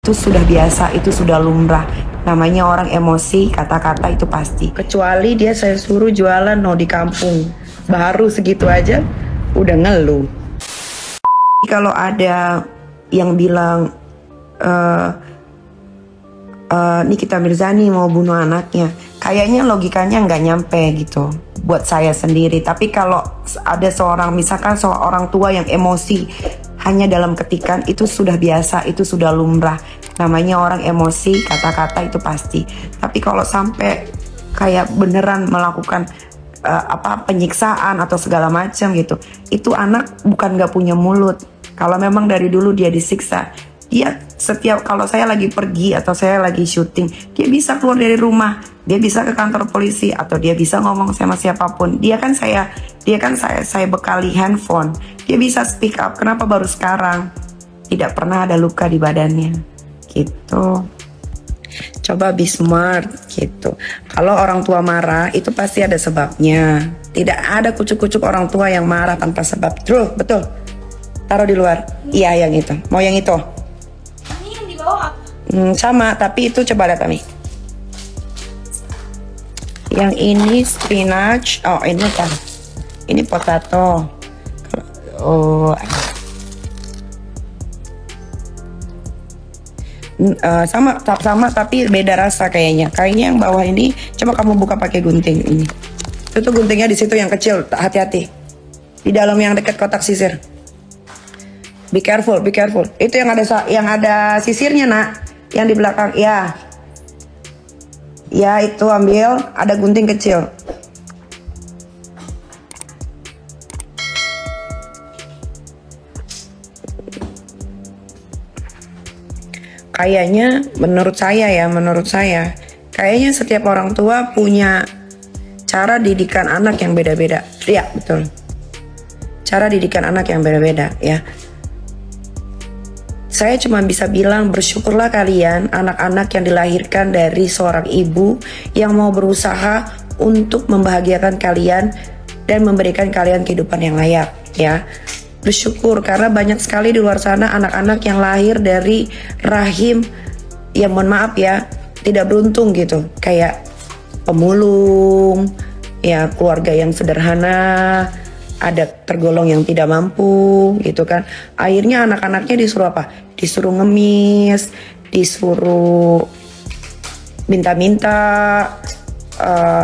Itu sudah biasa, itu sudah lumrah. Namanya orang emosi, kata-kata itu pasti. Kecuali dia saya suruh jualan di kampung, baru segitu aja udah ngeluh. Kalau ada yang bilang Nikita Mirzani mau bunuh anaknya, kayaknya logikanya nggak nyampe gitu buat saya sendiri. Tapi kalau ada seorang, misalkan seorang tua yang emosi hanya dalam ketikan, itu sudah biasa, itu sudah lumrah. Namanya orang emosi, kata-kata itu pasti. Tapi kalau sampai kayak beneran melakukan penyiksaan atau segala macam gitu, itu anak bukan nggak punya mulut. Kalau memang dari dulu dia disiksa, dia setiap kalau saya lagi pergi atau saya lagi syuting, dia bisa keluar dari rumah, dia bisa ke kantor polisi, atau dia bisa ngomong sama siapapun. Dia kan saya bekali handphone, dia bisa speak up. Kenapa baru sekarang? Tidak pernah ada luka di badannya gitu. Coba be smart gitu. Kalau orang tua marah itu pasti ada sebabnya. Tidak ada kucuk-kucuk orang tua yang marah tanpa sebab. Betul. Taruh di luar. Iya, yang itu. Mau yang itu? Ini yang di bawah apa? Sama, tapi itu coba lihat Ami. Yang ini spinach. Oh, ini apa? Ini potato. Oh, sama tapi beda rasa kayaknya. Kayaknya yang bawah ini, coba kamu buka pakai gunting ini. Itu tuh guntingnya di situ yang kecil, hati-hati. Di dalam yang dekat kotak sisir. Be careful. Itu yang ada sisirnya, Nak. Yang di belakang, ya. Ya, itu ambil, ada gunting kecil. Kayaknya menurut saya, kayaknya setiap orang tua punya cara didikan anak yang beda-beda. Iya, betul. Cara didikan anak yang beda-beda, ya. Saya cuma bisa bilang bersyukurlah kalian anak-anak yang dilahirkan dari seorang ibu yang mau berusaha untuk membahagiakan kalian dan memberikan kalian kehidupan yang layak, ya. Bersyukur karena banyak sekali di luar sana anak-anak yang lahir dari rahim yang mohon maaf ya tidak beruntung gitu, kayak pemulung, ya, keluarga yang sederhana, ada tergolong yang tidak mampu gitu kan. Akhirnya anak-anaknya disuruh apa? Disuruh ngemis, disuruh minta-minta,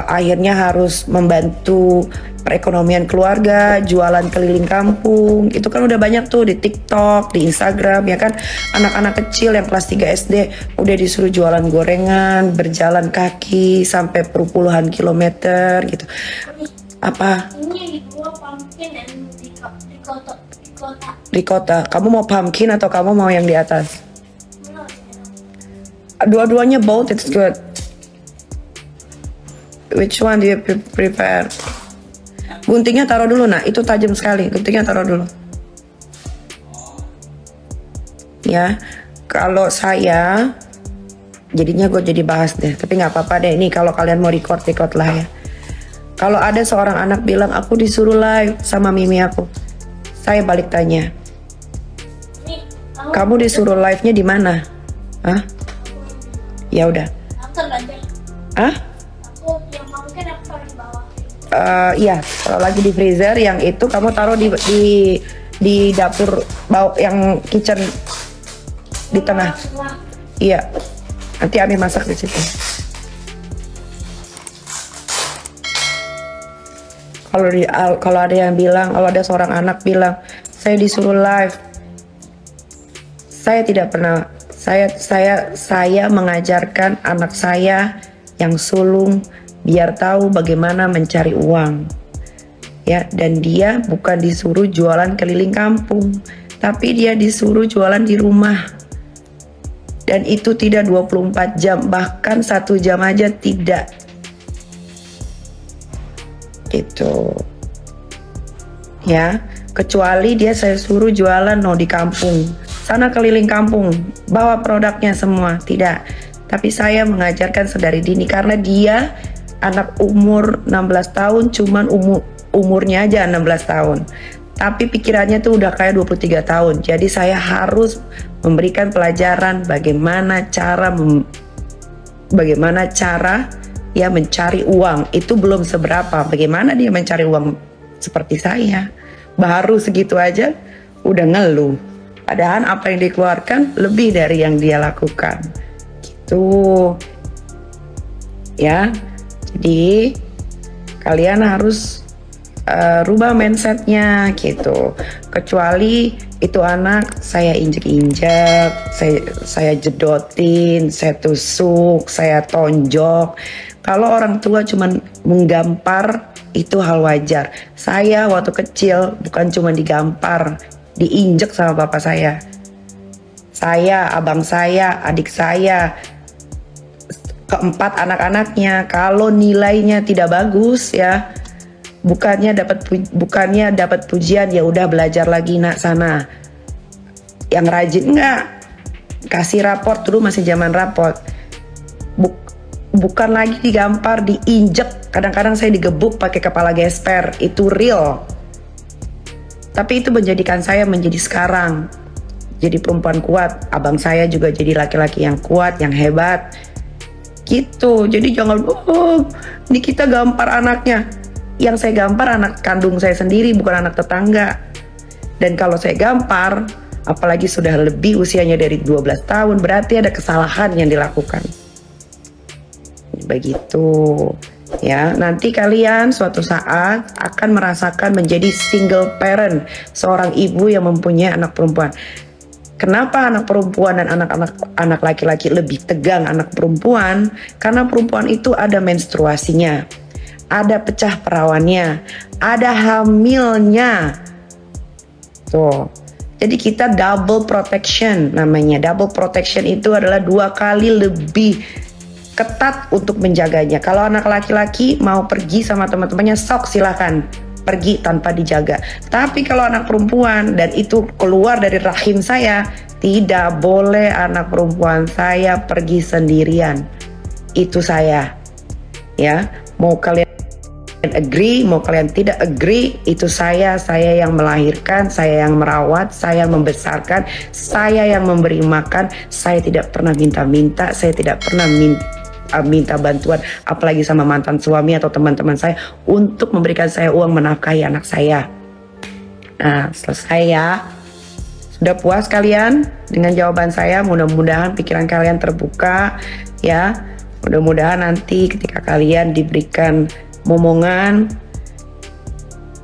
akhirnya harus membantu perekonomian keluarga, jualan keliling kampung. Itu kan udah banyak tuh di TikTok, di Instagram, ya kan. Anak-anak kecil yang kelas 3 SD udah disuruh jualan gorengan, berjalan kaki sampai puluhan kilometer gitu. Apa? Ini yang di bawah pumpkin dan ricotta. Ricotta. Kamu mau pumpkin atau kamu mau yang di atas? Dua-duanya both, it's good. Which one do you prefer? Guntingnya taruh dulu, Nak. Itu tajam sekali. Guntingnya taruh dulu. Ya, kalau saya, jadinya gue jadi bahas deh. Tapi nggak apa-apa deh. Ini kalau kalian mau record lah ya. Kalau ada seorang anak bilang aku disuruh live sama mimi aku, saya balik tanya, kamu disuruh live-nya di mana? Hah? Ya udah. Hah? Aku yang pumpkin aku taruh di bawah. Iya, kalau lagi di freezer yang itu kamu taruh di dapur bau yang kitchen di tengah. Iya. Nanti Ami masak di situ. Kalau ada yang bilang, kalau ada seorang anak bilang, saya disuruh live. Saya tidak pernah. Saya mengajarkan anak saya yang sulung biar tahu bagaimana mencari uang, ya. Dan dia bukan disuruh jualan keliling kampung, tapi dia disuruh jualan di rumah. Dan itu tidak 24 jam, bahkan 1 jam aja tidak. Gitu, ya. Kecuali dia saya suruh jualan di kampung, sana keliling kampung, bawa produknya semua, tidak. Tapi saya mengajarkan sedari dini karena dia anak umur 16 tahun, cuman umurnya aja 16 tahun. Tapi pikirannya tuh udah kayak 23 tahun. Jadi saya harus memberikan pelajaran bagaimana cara ya mencari uang. Itu belum seberapa. Bagaimana dia mencari uang seperti saya. Baru segitu aja udah ngeluh. Padahal apa yang dikeluarkan lebih dari yang dia lakukan. Gitu. Ya. Jadi kalian harus rubah mindsetnya gitu. Kecuali itu anak saya injek-injek, saya jedotin, saya tusuk, saya tonjok. Kalau orang tua cuman menggampar, itu hal wajar. Saya waktu kecil bukan cuma digampar, diinjek sama bapak saya. Saya, abang saya, adik saya, keempat anak-anaknya, kalau nilainya tidak bagus ya, bukannya dapat pujian, ya udah belajar lagi nak sana. Yang rajin enggak, kasih raport. Dulu masih zaman raport. Bukan lagi digampar, diinjek. Kadang-kadang saya digebuk pakai kepala gesper. Itu real. Tapi itu menjadikan saya menjadi sekarang jadi perempuan kuat. Abang saya juga jadi laki-laki yang kuat, yang hebat. Gitu. Jadi jangan ini kita gampar anaknya. Yang saya gampar anak kandung saya sendiri, bukan anak tetangga. Dan kalau saya gampar, apalagi sudah lebih usianya dari 12 tahun, berarti ada kesalahan yang dilakukan. Begitu. Ya, nanti kalian suatu saat akan merasakan menjadi single parent, seorang ibu yang mempunyai anak perempuan. Kenapa anak perempuan dan anak laki-laki lebih tegang anak perempuan? Karena perempuan itu ada menstruasinya, ada pecah perawannya, ada hamilnya. Tuh. Jadi kita double protection namanya. Double protection itu adalah 2 kali lebih ketat untuk menjaganya. Kalau anak laki-laki mau pergi sama teman-temannya, sok silakan pergi tanpa dijaga. Tapi kalau anak perempuan dan itu keluar dari rahim saya, tidak boleh anak perempuan saya pergi sendirian. Itu saya. Ya, mau kalian agree, mau kalian tidak agree, itu saya yang melahirkan, saya yang merawat, saya membesarkan, saya yang memberi makan. Saya tidak pernah minta-minta, saya tidak pernah minta bantuan, apalagi sama mantan suami atau teman-teman saya untuk memberikan saya uang menafkahi anak saya. Nah, selesai ya. Sudah puas kalian dengan jawaban saya? Mudah-mudahan pikiran kalian terbuka ya. Mudah-mudahan nanti ketika kalian diberikan momongan,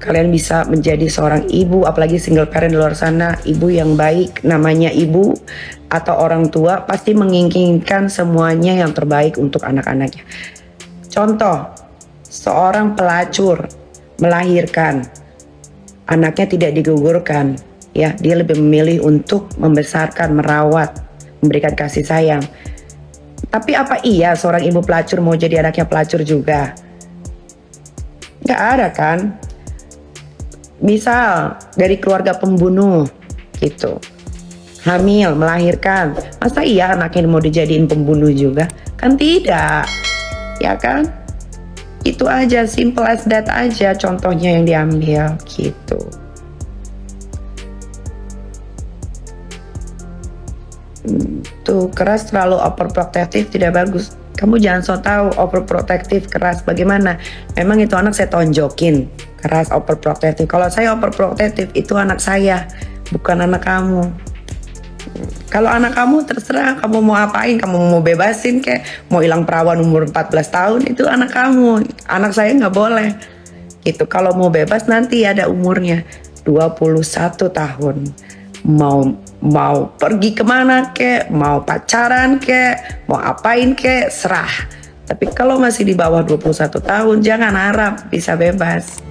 kalian bisa menjadi seorang ibu, apalagi single parent di luar sana, ibu yang baik. Namanya ibu atau orang tua pasti menginginkan semuanya yang terbaik untuk anak-anaknya. Contoh, seorang pelacur melahirkan, anaknya tidak digugurkan, ya, dia lebih memilih untuk membesarkan, merawat, memberikan kasih sayang. Tapi apa iya seorang ibu pelacur mau jadi anaknya pelacur juga? Gak ada kan? Misal dari keluarga pembunuh gitu, hamil, melahirkan, masa iya anaknya mau dijadiin pembunuh juga? Kan tidak, ya kan? Itu aja, simple as that aja contohnya yang diambil gitu. Tuh, keras terlalu overprotective tidak bagus. Kamu jangan so tahu overprotective keras bagaimana. Memang itu anak saya tonjokin, keras overprotective. Kalau saya overprotective itu anak saya, bukan anak kamu. Kalau anak kamu terserah kamu mau apain, kamu mau bebasin kayak mau hilang perawan umur 14 tahun, itu anak kamu. Anak saya nggak boleh. Gitu. Kalau mau bebas nanti ada umurnya 21 tahun. Mau pergi kemana kek, mau pacaran kek, mau apain kek, serah. Tapi kalau masih di bawah 21 tahun jangan harap bisa bebas.